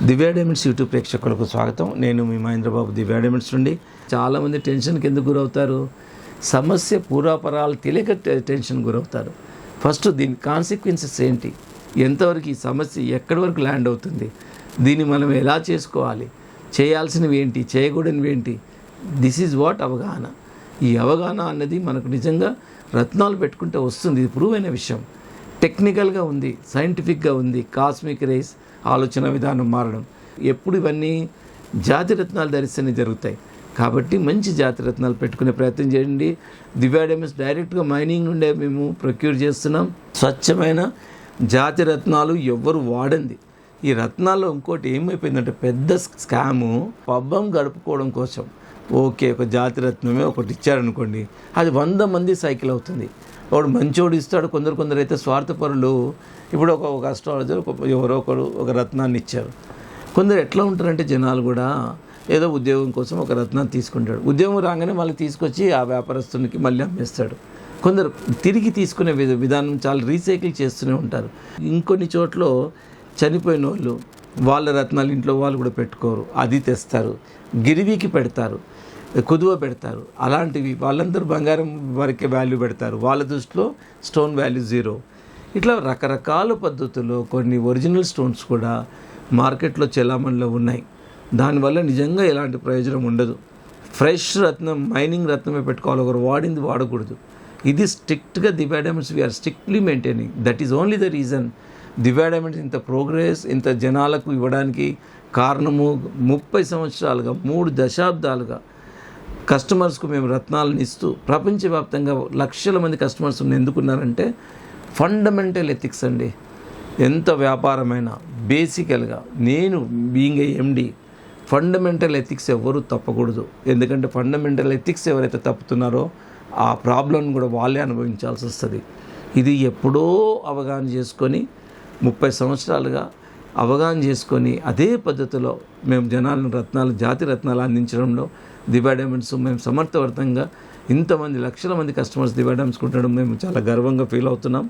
దివ్య diamonds YouTube ప్రేక్షకులకు స్వాగతం. నేను మీ మహేంద్రబాబు, దివ్య డైమండ్స్ నుండి. చాలామంది టెన్షన్కి ఎందుకు గురవుతారు? సమస్య పూర్వాపరాలు తెలియక టెన్షన్ గురవుతారు. ఫస్ట్ దీని కాన్సిక్వెన్సెస్ ఏంటి, ఎంతవరకు ఈ సమస్య ఎక్కడి వరకు ల్యాండ్ అవుతుంది, దీన్ని మనం ఎలా చేసుకోవాలి, చేయాల్సినవి ఏంటి, చేయకూడనివి ఏంటి, దిస్ ఈజ్ వాట్ అవగాహన. ఈ అవగాహన అన్నది మనకు నిజంగా రత్నాలు పెట్టుకుంటే వస్తుంది. ఇది ప్రూవ్ అయిన విషయం. టెక్నికల్గా ఉంది, సైంటిఫిక్గా ఉంది. కాస్మిక్ రేస్, ఆలోచన విధానం మారడం, ఎప్పుడు ఇవన్నీ జాతి రత్నాలు ధరిస్తేనే జరుగుతాయి. కాబట్టి మంచి జాతి రత్నాలు పెట్టుకునే ప్రయత్నం చేయండి. దివ్య డైమండ్స్ డైరెక్ట్గా మైనింగ్ నుండే మేము ప్రొక్యూర్ చేస్తున్నాం. స్వచ్ఛమైన జాతి రత్నాలు ఎవ్వరు వాడండి. ఈ రత్నాల్లో ఇంకోటి ఏమైపోయిందంటే పెద్ద స్కాము, పబ్బం గడుపుకోవడం కోసం ఓకే ఒక జాతి రత్నమే ఒకటి ఇచ్చారనుకోండి, అది 100 మంది సైకిల్ అవుతుంది. వాడు మంచోడు ఇస్తాడు, కొందరు అయితే స్వార్థపరులు. ఇప్పుడు ఒక అస్ట్రాలజర్ ఎవరో ఒకరు ఒక రత్నాన్ని ఇచ్చారు. కొందరు ఎట్లా ఉంటారంటే జనాలు కూడా ఏదో ఉద్యోగం కోసం ఒక రత్నాన్ని తీసుకుంటాడు. ఉద్యోగం రాగానే మళ్ళీ తీసుకొచ్చి ఆ వ్యాపారస్తునికి మళ్ళీ అమ్మేస్తాడు. కొందరు తిరిగి తీసుకునే విధానం చాలా రీసైకిల్ చేస్తూనే ఉంటారు. ఇంకొన్ని చోట్ల చనిపోయిన వాళ్ళు వాళ్ళ రత్నాలు ఇంట్లో వాళ్ళు కూడా పెట్టుకోరు, అది తెస్తారు, గిరివికి పెడతారు, కుదువ పెడతారు. అలాంటివి వాళ్ళందరూ బంగారం వరకే వాల్యూ పెడతారు. వాళ్ళ దృష్టిలో స్టోన్ వాల్యూ 0. ఇట్లా రకరకాల పద్ధతుల్లో కొన్ని ఒరిజినల్ స్టోన్స్ కూడా మార్కెట్లో చెలామణిలో ఉన్నాయి. దానివల్ల నిజంగా ఎలాంటి ప్రయోజనం ఉండదు. ఫ్రెష్ రత్నం, మైనింగ్ రత్నమే పెట్టుకోవాలి, ఒకరు వాడింది వాడకూడదు. ఇది స్ట్రిక్ట్గా Divya diamonds we are strictly maintaining. That is only the reason Divya diamonds ఇంత ప్రోగ్రెస్, ఇంత జనాలకు ఇవ్వడానికి కారణము. 30 సంవత్సరాలుగా 3 దశాబ్దాలుగా కస్టమర్స్కు మేము రత్నాలను ఇస్తూ ప్రపంచవ్యాప్తంగా లక్షల మంది కస్టమర్స్ ఎందుకున్నారంటే ఫండమెంటల్ ఎథిక్స్ అండి. ఎంత వ్యాపారమైనా బేసికల్గా నేను being a MD, fundamental ethics ఎవరు తప్పకూడదు. ఎందుకంటే ఫండమెంటల్ ఎథిక్స్ ఎవరైతే తప్పుతున్నారో ఆ ప్రాబ్లం కూడా వాళ్ళే అనుభవించాల్సి వస్తుంది. ఇది ఎప్పుడో అవగాహన చేసుకొని 30 సంవత్సరాలుగా అవగాహన చేసుకొని అదే పద్ధతిలో మేము జనాలను రత్నాలు, జాతి రత్నాలు అందించడంలో దివ్య డైమండ్స్ మేము సమర్థవంతంగా ఇంతమంది లక్షల మంది కస్టమర్స్ దివ్య డైమండ్స్ ఉండడం మేము చాలా గర్వంగా ఫీల్ అవుతున్నాం.